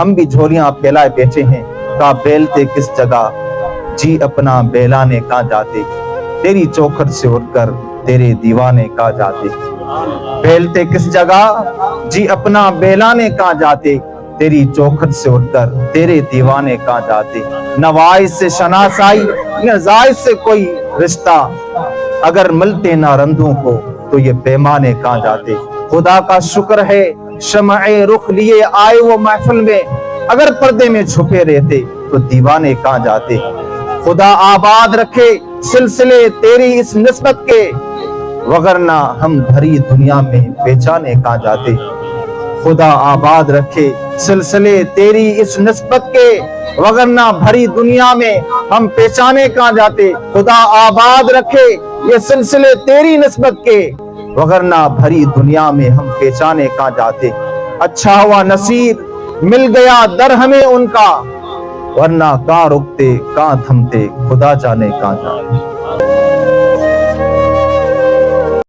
ہم بھی جھولیاں پھیلائے بیٹھے ہیں، کہاں بیلتے کس جگہ، جی اپنا بیلانے کہاں جاتے، تیری چوکھٹ سے اٹھ کر تیرے دیوانے کہاں جاتے۔ بیلتے کس جگہ، جی اپنا بیلانے کہاں جاتے، تیری چوکھٹ سے اٹھ کر تیرے دیوانے کہاں جاتے۔ نہ واعظ سے شناسائی نہ زائد سے کوئی رشتہ، اگر ملتے نہ رندوں کو تو یہ پیمانے کہاں جاتے۔ خدا کا شکر ہے شمع رخ لیے آئے وہ محفل میں، اگر پردے میں چھپے رہتے تو دیوانے کہاں جاتے۔ خدا آباد رکھے سلسلے تیری اس نسبت کے، وگرنہ ہم بھری دنیا میں پہچانے کہاں جاتے۔ خدا آباد رکھے سلسلے تیری اس نسبت کے، وگرنہ بھری دنیا میں ہم پہچانے کہاں جاتے۔ خدا آباد رکھے یہ سلسلے تیری نسبت کے، وگرنہ بھری دنیا میں ہم پہچانے کہاں جاتے۔ اچھا ہوا نصیر مل گیا در ہمیں ان کا، ورنہ کہاں رکتے کہاں تھمتے خدا جانے کہاں جاتے۔